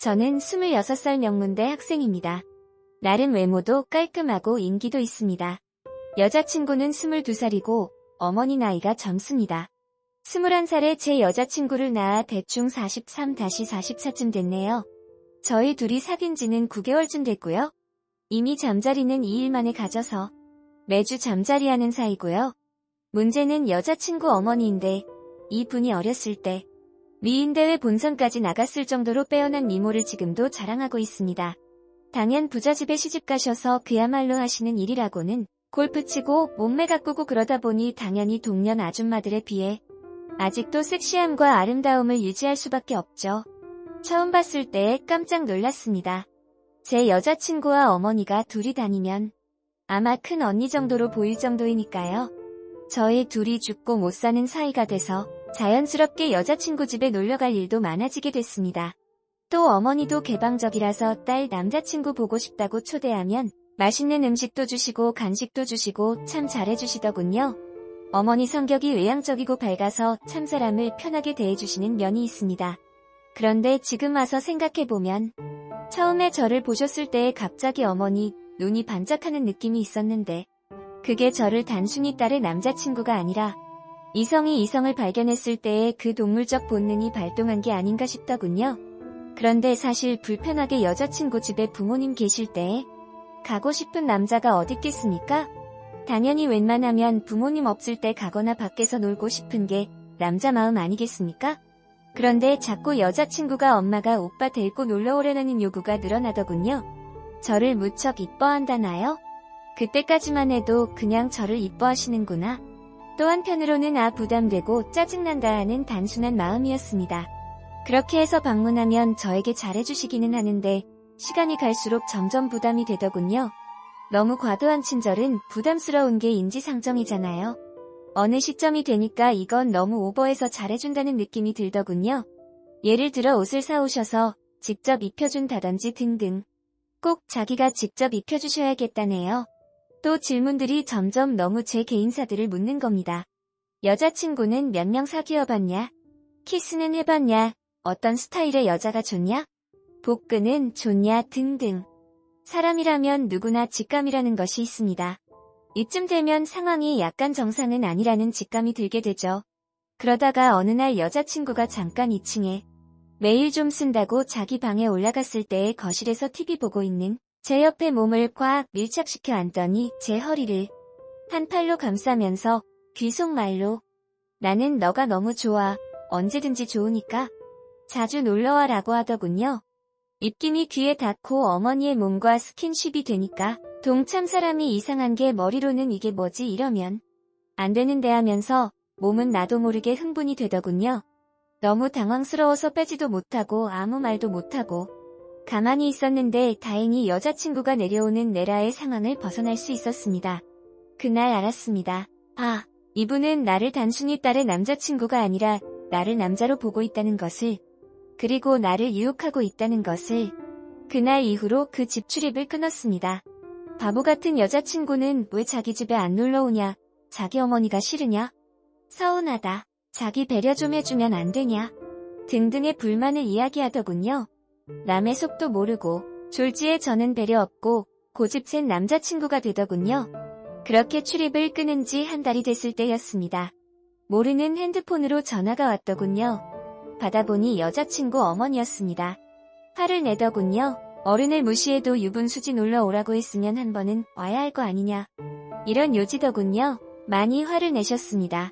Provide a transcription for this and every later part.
저는 26살 명문대 학생입니다. 나름 외모도 깔끔하고 인기도 있습니다. 여자친구는 22살이고 어머니 나이가 젊습니다. 21살에 제 여자친구를 낳아 대충 43-44쯤 됐네요. 저희 둘이 사귄 지는 9개월쯤 됐고요. 이미 잠자리는 2일 만에 가져서 매주 잠자리하는 사이고요. 문제는 여자친구 어머니인데 이분이 어렸을 때 미인대회 본선까지 나갔을 정도로 빼어난 미모를 지금도 자랑하고 있습니다. 당연 부잣집에 시집가셔서 그야말로 하시는 일이라고는 골프 치고 몸매 가꾸고 그러다 보니 당연히 동년 아줌마들에 비해 아직도 섹시함과 아름다움을 유지할 수밖에 없죠. 처음 봤을 때 깜짝 놀랐습니다. 제 여자친구와 어머니가 둘이 다니면 아마 큰 언니 정도로 보일 정도이니까요. 저희 둘이 죽고 못 사는 사이가 돼서 자연스럽게 여자친구 집에 놀러갈 일도 많아지게 됐습니다. 또 어머니도 개방적이라서 딸 남자친구 보고 싶다고 초대하면 맛있는 음식도 주시고 간식도 주시고 참 잘해주시더군요. 어머니 성격이 외향적이고 밝아서 참 사람을 편하게 대해주시는 면이 있습니다. 그런데 지금 와서 생각해보면 처음에 저를 보셨을 때 갑자기 어머니 눈이 반짝하는 느낌이 있었는데 그게 저를 단순히 딸의 남자친구가 아니라 이성이 이성을 발견했을 때의 그 동물적 본능이 발동한 게 아닌가 싶더군요. 그런데 사실 불편하게 여자친구 집에 부모님 계실 때에 가고 싶은 남자가 어디 있겠습니까? 당연히 웬만하면 부모님 없을 때 가거나 밖에서 놀고 싶은 게 남자 마음 아니겠습니까? 그런데 자꾸 여자친구가 엄마가 오빠 데리고 놀러 오려는 요구가 늘어나더군요. 저를 무척 이뻐한다나요? 그때까지만 해도 그냥 저를 이뻐하시는구나. 또 한편으로는 부담되고 짜증난다 하는 단순한 마음이었습니다. 그렇게 해서 방문하면 저에게 잘해주시기는 하는데 시간이 갈수록 점점 부담이 되더군요. 너무 과도한 친절은 부담스러운 게 인지상정이잖아요. 어느 시점이 되니까 이건 너무 오버해서 잘해준다는 느낌이 들더군요. 예를 들어 옷을 사오셔서 직접 입혀준다든지 등등. 꼭 자기가 직접 입혀주셔야겠다네요. 또 질문들이 점점 너무 제 개인사들을 묻는 겁니다. 여자친구는 몇 명 사귀어봤냐? 키스는 해봤냐? 어떤 스타일의 여자가 좋냐? 복근은 좋냐? 등등. 사람이라면 누구나 직감이라는 것이 있습니다. 이쯤 되면 상황이 약간 정상은 아니라는 직감이 들게 되죠. 그러다가 어느 날 여자친구가 잠깐 2층에 메일 좀 쓴다고 자기 방에 올라갔을 때에 거실에서 TV 보고 있는 제 옆에 몸을 꽉 밀착시켜 앉더니 제 허리를 한 팔로 감싸면서 귀속말로 나는 너가 너무 좋아. 언제든지 좋으니까 자주 놀러와 라고 하더군요. 입김이 귀에 닿고 어머니의 몸과 스킨십이 되니까 동참 사람이 이상한 게 머리로는 이게 뭐지 이러면 안 되는데 하면서 몸은 나도 모르게 흥분이 되더군요. 너무 당황스러워서 빼지도 못하고 아무 말도 못하고 가만히 있었는데 다행히 여자친구가 내려오는 내라의 상황을 벗어날 수 있었습니다. 그날 알았습니다. 이분은 나를 단순히 딸의 남자친구가 아니라 나를 남자로 보고 있다는 것을, 그리고 나를 유혹하고 있다는 것을. 그날 이후로 그 집 출입을 끊었습니다. 바보 같은 여자친구는 왜 자기 집에 안 놀러 오냐? 자기 어머니가 싫으냐? 서운하다. 자기 배려 좀 해주면 안 되냐? 등등의 불만을 이야기하더군요. 남의 속도 모르고 졸지에 저는 배려 없고 고집센 남자친구가 되더군요. 그렇게 출입을 끊은 지 한 달이 됐을 때였습니다. 모르는 핸드폰으로 전화가 왔더군요. 받아보니 여자친구 어머니였습니다. 화를 내더군요. 어른을 무시해도 유분수지 놀러 오라고 했으면 한 번은 와야 할 거 아니냐. 이런 요지더군요. 많이 화를 내셨습니다.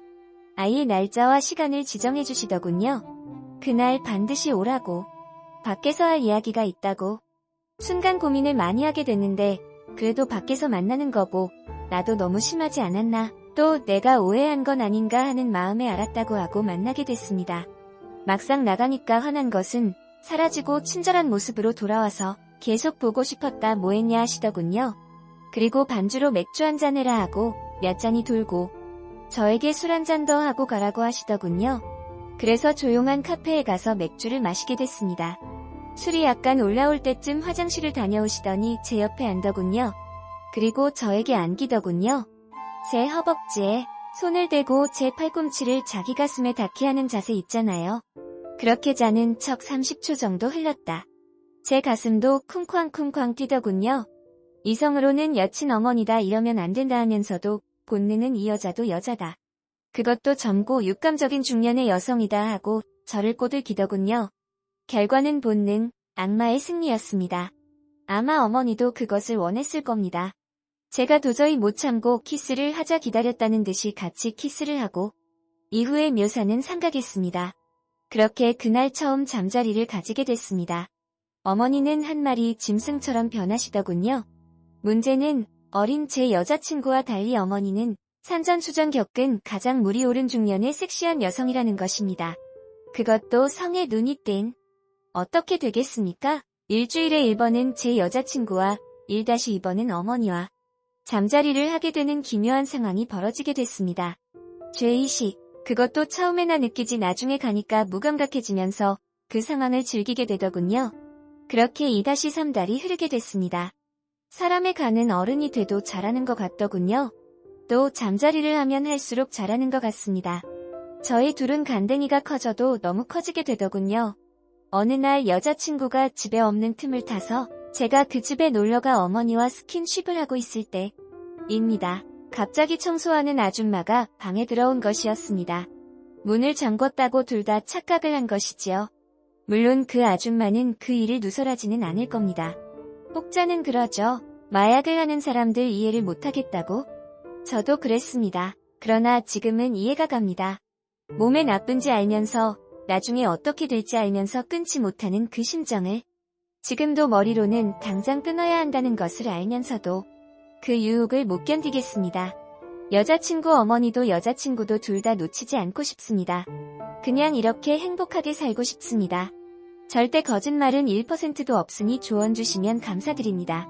아이의 날짜와 시간을 지정해 주시더군요. 그날 반드시 오라고. 밖에서 할 이야기가 있다고. 순간 고민을 많이 하게 됐는데 그래도 밖에서 만나는 거고 나도 너무 심하지 않았나. 또 내가 오해한 건 아닌가 하는 마음에 알았다고 하고 만나게 됐습니다. 막상 나가니까 화난 것은 사라지고 친절한 모습으로 돌아와서 계속 보고 싶었다 뭐했냐 하시더군요. 그리고 반주로 맥주 한잔 해라 하고 몇 잔이 돌고 저에게 술 한 잔 더 하고 가라고 하시더군요. 그래서 조용한 카페에 가서 맥주를 마시게 됐습니다. 술이 약간 올라올 때쯤 화장실을 다녀오시더니 제 옆에 앉더군요. 그리고 저에게 안기더군요. 제 허벅지에 손을 대고 제 팔꿈치를 자기 가슴에 닿게 하는 자세 있잖아요. 그렇게 자는 척 30초 정도 흘렀다. 제 가슴도 쿵쾅쿵쾅 뛰더군요. 이성으로는 여친 어머니다 이러면 안 된다 하면서도 본능은 이 여자도 여자다. 그것도 젊고 육감적인 중년의 여성이다 하고 저를 꼬들기더군요. 결과는 본능, 악마의 승리였습니다. 아마 어머니도 그것을 원했을 겁니다. 제가 도저히 못 참고 키스를 하자 기다렸다는 듯이 같이 키스를 하고 이후의 묘사는 삼가겠습니다. 그렇게 그날 처음 잠자리를 가지게 됐습니다. 어머니는 한 마리 짐승처럼 변하시더군요. 문제는 어린 제 여자친구와 달리 어머니는 산전수전 겪은 가장 물이 오른 중년의 섹시한 여성이라는 것입니다. 그것도 성에 눈이 뗀. 어떻게 되겠습니까? 일주일에 1번은 제 여자친구와 1-2번은 어머니와 잠자리를 하게 되는 기묘한 상황이 벌어지게 됐습니다. 죄의식, 그것도 처음에나 느끼지 나중에 가니까 무감각해지면서 그 상황을 즐기게 되더군요. 그렇게 2-3달이 흐르게 됐습니다. 사람의 간은 어른이 돼도 잘하는 것 같더군요. 또 잠자리를 하면 할수록 잘하는 것 같습니다. 저희 둘은 간댕이가 커져도 너무 커지게 되더군요. 어느 날 여자친구가 집에 없는 틈을 타서 제가 그 집에 놀러가 어머니와 스킨십을 하고 있을 때입니다. 갑자기 청소하는 아줌마가 방에 들어온 것이었습니다. 문을 잠궜다고 둘 다 착각을 한 것이지요. 물론 그 아줌마는 그 일을 누설하지는 않을 겁니다. 혹자는 그러죠. 마약을 하는 사람들 이해를 못하겠다고? 저도 그랬습니다. 그러나 지금은 이해가 갑니다. 몸에 나쁜지 알면서 나중에 어떻게 될지 알면서 끊지 못하는 그 심정을 지금도 머리로는 당장 끊어야 한다는 것을 알면서도 그 유혹을 못 견디겠습니다. 여자친구 어머니도 여자친구도 둘 다 놓치지 않고 싶습니다. 그냥 이렇게 행복하게 살고 싶습니다. 절대 거짓말은 1%도 없으니 조언 주시면 감사드립니다.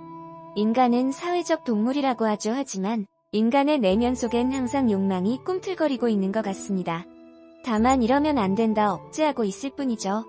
인간은 사회적 동물이라고 하죠. 하지만 인간의 내면 속엔 항상 욕망이 꿈틀거리고 있는 것 같습니다. 다만 이러면 안 된다 억제하고 있을 뿐이죠.